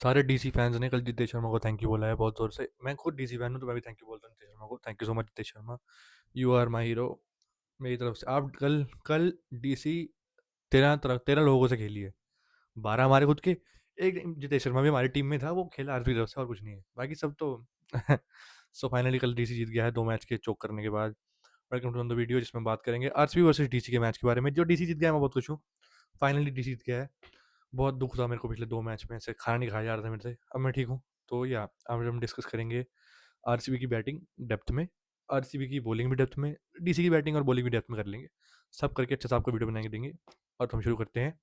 सारे DC fans ने कल जितेश शर्मा को थैंक यू बोला है बहुत ज़ोर से। मैं खुद डीसी फैन हूँ तो मैं भी थैंक यू बोलता हूँ जितेश शर्मा को। Thank you so much Jitesh Sharma, you are my hero. मेरी तरफ से आप कल कल डीसी 13 लोगों से खेली है, 12 हमारे खुद के। एक जितेश शर्मा भी हमारी टीम में था, वो खेला आरपी तरफ से और कुछ नहीं है, बाकी सब तो सो फाइनली कल डीसी जीत गया है 2 मैच के चोक करने के बाद। वेलकम टू द वीडियो जिसमें बात करेंगे आरसीबी वर्सेस डीसी के मैच के बारे में। जो डीसी जीत गया है, मैं बहुत खुश हूँ। फाइनली डीसी जीत गया है। बहुत दुख था मेरे को पिछले 2 मैच में, से खाना नहीं खाया जा रहा था मेरे से। अब मैं ठीक हूँ। तो या आज हम डिस्कस करेंगे आरसीबी की बैटिंग डेप्थ में, आरसीबी की बॉलिंग भी डेप्थ में, डीसी की बैटिंग और बॉलिंग भी डेप्थ में कर लेंगे। सब करके अच्छा सा आपको वीडियो बनाएंगे देंगे। और तो हम शुरू करते हैं।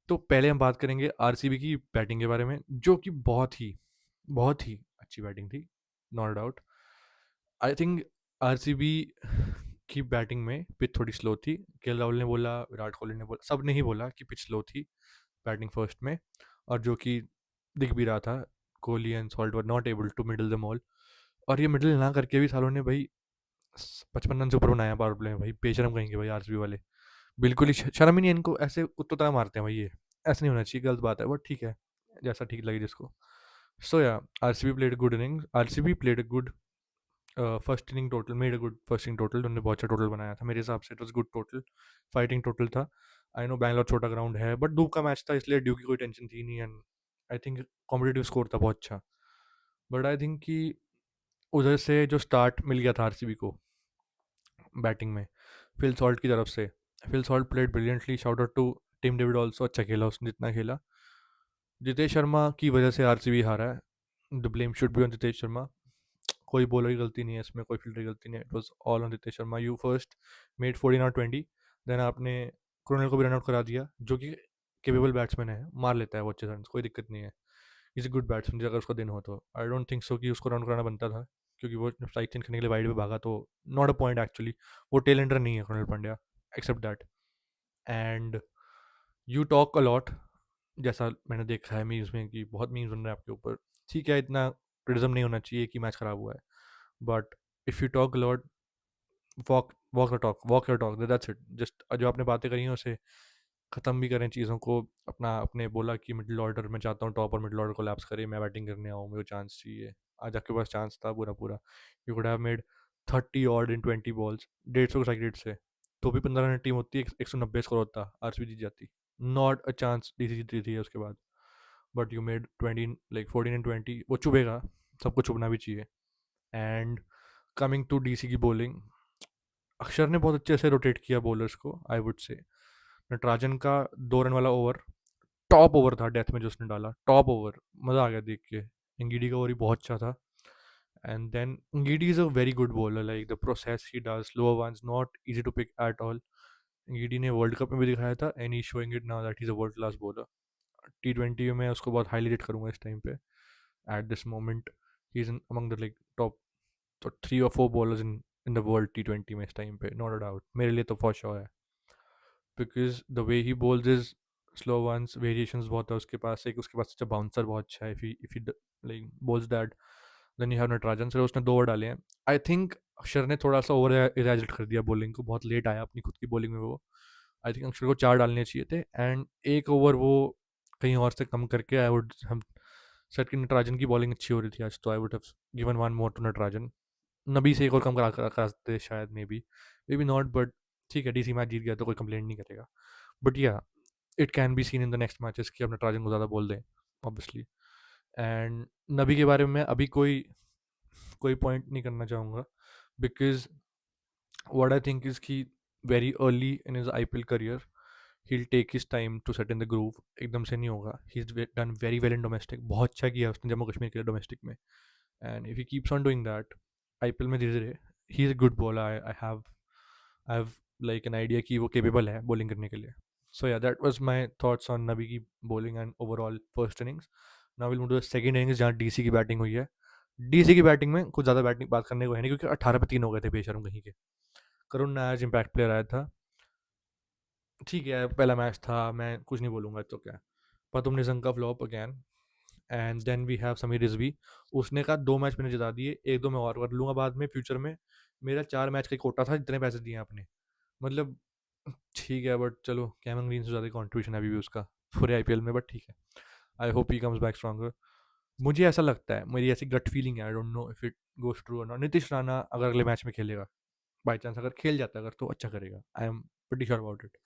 तो पहले हम बात करेंगे आरसीबी की बैटिंग के बारे में, जो कि बहुत ही अच्छी बैटिंग थी, not doubt. I think RCB की बैटिंग में पिच थोड़ी स्लो थी। के राहुल ने बोला, विराट कोहली ने बोला, सब ने ही बोला कि पिच स्लो थी बैटिंग फर्स्ट में। और जो कि दिख भी रहा था। Kohli and Salt were not able to middle the ball. और ये मिडल ना करके भी सालों ने भाई 55 रन से ऊपर बनाया पावर प्ले में। भाई बेशरम कहेंगे भाई आरसीबी वाले। बिल्कुल ही शर्म ही नहीं है इनको, ऐसे कुत्तों तरह मारते हैं भाई ये। ऐसा नहीं होना चाहिए, गलत बात है, बट ठीक है, जैसा ठीक लगे जिसको। So yeah RCB played good inning, RCB played a good first inning total, made a good first inning total. उन्होंने बहुत अच्छा टोटल बनाया था मेरे हिसाब से, it was good total, fighting total था। आई नो बैंगलोर छोटा ग्राउंड है, बट ड्यू का मैच था इसलिए ड्यू की कोई टेंशन थी नहीं। And I think competitive score था बहुत अच्छा। बट आई थिंक कि उधर से जो स्टार्ट मिल गया था आरसीबी को बैटिंग में, फिल सॉल्ट की तरफ से। Phil Salt played brilliantly, shout out to Tim David also, अच्छा खेला उसने जितना खेला। जितेश शर्मा की वजह से आरसीबी हारा है, the blame should be on Jitesh Sharma. कोई बॉलर की गलती नहीं है इसमें, कोई फील्डर की गलती नहीं है, it was all on Jitesh Sharma. You first made 14 और 20, देन आपने क्रोनल को भी रन आउट करा दिया, जो कि केपेबल बैट्समैन है, मार लेता है वो अच्छे रन, कोई दिक्कत नहीं है। इज अ गुड बैट्समैन, अगर उसका दिन हो तो। आई डोंट थिंक सो कि उसको रन कराना बनता था, क्योंकि वो स्ट्राइक चेंज करने के लिए वाइड पे भागा, तो नॉट अ पॉइंट एक्चुअली। वो टेलेंडर नहीं है Krunal Pandya, except that. And you talk a lot, जैसा मैंने देखा है मीम्स में कि बहुत मीम्स बन रहे हैं आपके ऊपर। ठीक है, इतना क्रिटिज्म नहीं होना चाहिए कि मैच खराब हुआ है, but if you talk lot, walk walk talk, walk your talk, that's it. Just जो आपने बातें करी हैं उसे ख़त्म भी करें चीज़ों को। अपना आपने बोला कि मिडिल ऑर्डर में चाहता हूँ, टॉप और मिडिल ऑर्डर कोलैप्स करे, मैं बैटिंग करने आऊँ, मेरे को चांस चाहिए। आज आपके पास चांस था पूरा पूरा। You could have made 30 odd in 20 balls, 150 strike rate से। तो भी 15 रन टीम होती, 190 स्कोर होता, आरसीबी जीत जाती। नॉट अ चांस, डीसी जीत रही थी उसके बाद। But you made 20, like 14 and 20, वो चुभेगा, सबको चुभना भी चाहिए। एंड कमिंग टू डीसी की बॉलिंग, अक्षर ने बहुत अच्छे से रोटेट किया बॉलर्स को, आई वुड से। नटराजन का 2 रन वाला ओवर, टॉप ओवर था डेथ में जो उसने डाला, टॉप ओवर, मज़ा आ गया देख के। इंगीडी का ओवर ही बहुत अच्छा था। And then Ngidi is a very good bowler, like the process he does, slower ones not easy to pick at all. Ngidi ने वर्ल्ड कप में भी दिखाया था, and he showing it now that he is a world class bowler. T20 में मैं उसको बहुत highly rate करूंगा इस टाइम पे। At this moment he is among the like top 3 और 4 bowlers in the world T20 में इस टाइम पे, नॉट अ डाउट, मेरे लिए तो फॉर श्योर है। Because the way he bowls is slow ones, variations बहुत है उसके पास, एक उसके पास अच्छा बाउंसर बहुत अच्छा है। If he like bowls that, then you have Natarajan sir, उसने 2 ओवर डाले हैं। आई थिंक अक्षर ने थोड़ा सा ओवर इरेजरेट कर दिया बॉलिंग को, बहुत लेट आया अपनी खुद की बॉलिंग में वो। आई थिंक अक्षर को 4 डालने चाहिए थे, एंड एक ओवर वो कहीं और से कम करके आई वुड हम सेट कि नटराजन की बॉलिंग अच्छी हो रही थी आज, तो I would have given 1 more to Natarajan. Nabi से एक और कम करा सकते शायद, मे बी नॉट, बट ठीक है, डीसी मैच जीत गया तो कोई कंप्लेंट नहीं करेगा। बट या it can be seen in the next matches कि अब नटराजन को ज़्यादा बोल दें, ऑब्वियसली। एंड नबी के बारे में अभी कोई कोई पॉइंट नहीं करना चाहूँगा, because what I think is कि very early in his IPL career he'll take his time to set in the groove, एकदम से नहीं होगा। he's done very well in domestic, बहुत अच्छा किया उसने जम्मू कश्मीर के लिए डोमेस्टिक में। And if he keeps on doing that, IPL में धीरे धीरे, ही is a good bowler. I have like an idea कि वो केपेबल है बॉलिंग करने के लिए। So yeah that was my thoughts on Nabi की bowling and overall first innings. Now will move to the second innings, जहाँ डीसी की batting हुई है। डीसी की बैटिंग में कुछ ज़्यादा बैटिंग बात करने को है नहीं, क्योंकि 18 पे 3 हो गए थे बेशरम कहीं के। करुण नायर इम्पैक्ट प्लेयर आया था, ठीक है, पहला मैच था, मैं कुछ नहीं बोलूँगा तो क्या। पर तुमने जंग का flop again. And then we have Sameer Rizvi, उसने कहा 2 मैच मैंने जिता दिए, एक दो मैं और कर लूँगा बाद में फ्यूचर में, मेरा 4 मैच का कोटा था, जितने पैसे दिए आपने, मतलब ठीक है। बट चलो, कैमन ग्रीन से ज़्यादा कॉन्ट्रीब्यूशन है अभी भी उसका पूरे आईपीएल में, बट ठीक है। I hope he comes back stronger. मुझे ऐसा लगता है, मेरी ऐसी गट फीलिंग है, I don't know if it goes true और नॉट, नीतीश राणा अगर अगले मैच में खेलेगा, बाई चांस अगर खेल जाता है अगर, तो अच्छा करेगा। I am pretty sure about it.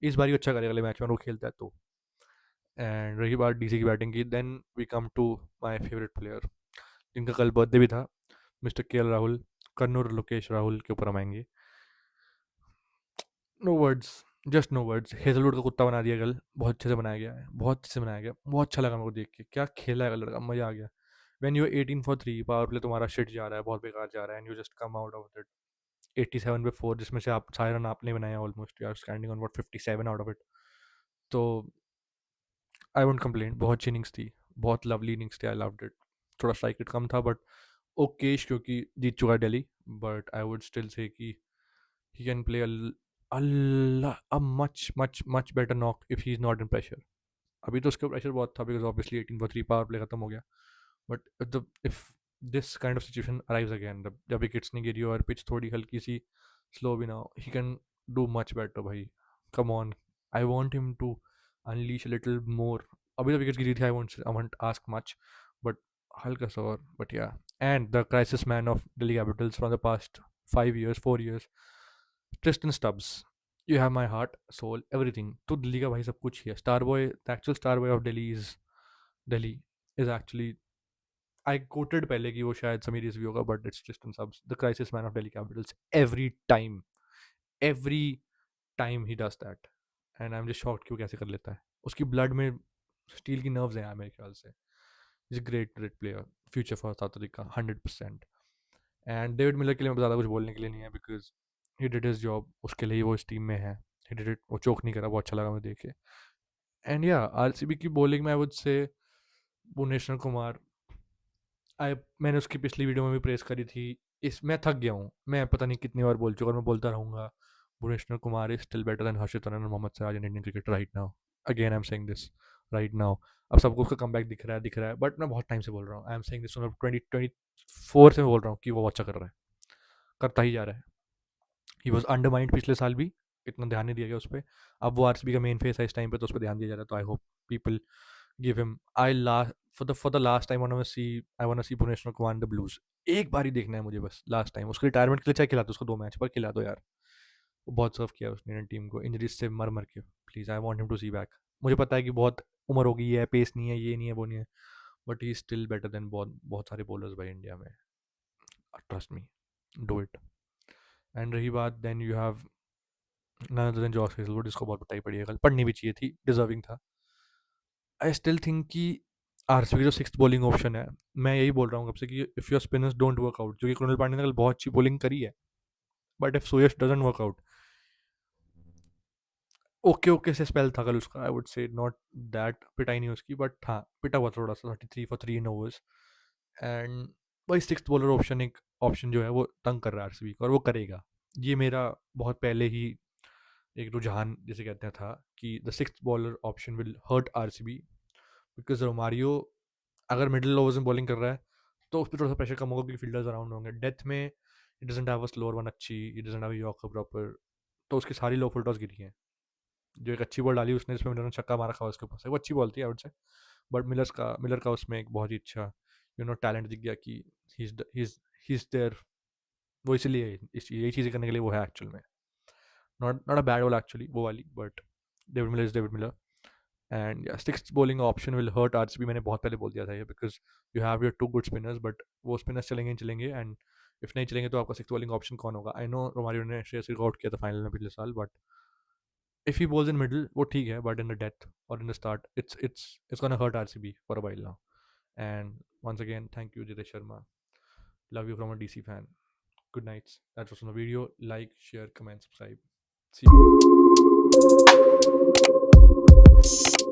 इस बार ही अच्छा करेगा अगले मैच में, अगर वो खेलता है तो। एंड रही बात डीसी की बैटिंग की, then we come to my favourite player, जिनका कल बर्थडे भी था, mister K L Rahul. Kannur Lokesh Rahul के ऊपर हम आएंगे। No words, just no words. Hazlewood का कुत्ता बना दिया कल, बहुत अच्छे से बनाया गया है, बहुत अच्छे से बनाया गया, बहुत अच्छा लगा मेरे को देख के, क्या खेला है कल लड़का, मजा आ गया। When you 18 for 3 power play तुम्हारा शिट जा रहा है, बहुत बेकार जा रहा है, and you just come out of it 87 पे 4, जिसमें से आप सारे रन आपने बनाया almost, you are standing on what 57 out of it. तो आई वोंट कंप्लेन, बहुत अच्छी इनिंग्स थी, बहुत लवली इनिंग्स थी, आई लव्ड इट। थोड़ा स्ट्राइक रेट कम था बट ओकेश, क्योंकि जीत चुका है Delhi, but I would still say कि he can play a much better knock if he's not in pressure. अभी तो उसका प्रेशर बहुत था, because obviously 18 for 3 power play खत्म हो गया, but the if this kind of situation arrives again, जब विकेट्स नहीं गिरी और पिच थोड़ी हल्की सी स्लो भी ना हो, he can do much better भाई। Come on, I want him to unleash little more. अभी तो विकेट्स गिरी थी, I won't ask much, but हल्का सा और, but yeah. And the crisis man of Delhi Capitals from the past 5 years 4 years, Tristan Stubbs. You have my heart soul everything. तो दिल्ली का भाई सब कुछ ही है, star boy, the actual star boy of Delhi Delhi is actually, I quoted पहले कि वो शायद समीर रिजवी होगा, but it's Tristan Stubbs, the crisis man of Delhi Capitals. Every time he does that, and I am just shocked कि वो कैसे कर लेता है। उसकी ब्लड में स्टील की नर्व्स हैं मेरे ख्याल से। Is great great player, future for south Africa 100%। And David Miller के लिए मैं ज़्यादा कुछ बोलने के लिए नहीं है, because he did his job, उसके लिए ही वो इस टीम में है। ही डिड इट, वो चोक नहीं करा, बहुत अच्छा लगा मुझे देख के। एंड या आरसीबी की बॉलिंग में I would say Bhuvneshwar Kumar, आई मैंने उसकी पिछली वीडियो में भी प्रेस करी थी। इस मैं थक गया हूँ, मैं पता नहीं कितनी बार बोल चुका और मैं बोलता रहूँगा, Bhuvneshwar Kumar is still better than Harshit Rana और Mohammed Siraj in Indian cricket right now. Again I am saying this right now. अब सबको उसका कमबैक दिख रहा है, बट मैं बहुत टाइम से बोल रहा हूँ, आई एम सेइंग दिस 2024 से मैं बोल रहा हूँ कि वो अच्छा कर रहा है, करता ही जा रहा है। ही वॉज अंडरमाइंड पिछले साल भी, इतना ध्यान नहीं दिया गया उस पर। अब वो आरसीबी का मेन फेस है इस टाइम पे, तो उस पर ध्यान दिया जा रहा है, तो I hope people give him. I last for the last time I want to see Bhuvneshwar Kumar in the blues. एक बार ही देखना है मुझे बस, लास्ट टाइम उसके रिटायरमेंट के लिए चाहे खिला दो उसको 2 मैच पर, खिला दो यार। वो बहुत सर्व किया उसने इंडियन टीम को इंजरीज से मर मर के। Please I want him to see back. मुझे पता है कि बहुत उम्र हो गई है, पेस नहीं है, ये नहीं है, वो नहीं है, but he is still better than बहुत बहुत सारे बॉलर्स भाई इंडिया में। Trust me, do it. And रही बात, then you have none other than Josh Hazlewood, जिसको बहुत बताई पड़ी है कल, पढ़नी भी चाहिए थी, डिजर्विंग था। आई स्टिल थिंक कि आरसीबी का जो सिक्स्थ बॉलिंग ऑप्शन है, मैं यही बोल रहा हूँ कब से कि if your spinners don't work out, जो कि कृणल पांड्या ने कल बहुत अच्छी बॉलिंग करी है, but if Suyash doesn't work out, okay okay से स्पेल था कल उसका, I would say not that पिटाई नहीं उसकी, बट हाँ पिटा हुआ थोड़ा सा, 33 for 3 इन ओवर्स। एंड वही सिक्स्थ बॉलर ऑप्शन, एक ऑप्शन जो है वो तंग कर रहा है आरसीबी को, और वो करेगा। ये मेरा बहुत पहले ही एक रुझान जिसे कहते हैं था, कि the sixth bowler option will hurt RCB, because Romario अगर मिडिल ओवर्स में बॉलिंग कर रहा है, तो उस पर थोड़ा सा प्रेशर कम होगा, क्योंकि फील्डर्स अराउंड होंगे। डेथ में it doesn't have a slower one अच्छी, it doesn't have a yorker proper, तो उसकी सारी लो फुल टॉस गिरी हैं। जो एक अच्छी बॉल डाली उसने, जिसमें मिलर ने छक्का मारा था उसके ऊपर से, वो अच्छी बॉल थी I would say, but Miller का उसमें एक बहुत ही अच्छा टैलेंट दिख गया कि ही इज देयर। वो इसलिए यही चीज़ें करने के लिए वो है एक्चुअल में, not not a bad ball actually वो वाली, but David Miller is David Miller. And six bowling option will hurt RCB, मैंने बहुत पहले बोल दिया था ये, because you have your two good spinners, but वो स्पिनर्स चलेंगे ही चलेंगे, एंड इफ नहीं चलेंगे तो आपका सिक्स बॉलिंग ऑप्शन कौन होगा। आई नो रोमारियो ने श्रेयस को आउट किया था फाइनल में पिछले साल, but if he bowls in middle वो ठीक है, but in the death or in the start it's gonna hurt RCB for a while now. And once again, thank you Jitesh Sharma, love you from a DC fan. Good nights. That was on the video. Like, share, comment, subscribe. See you.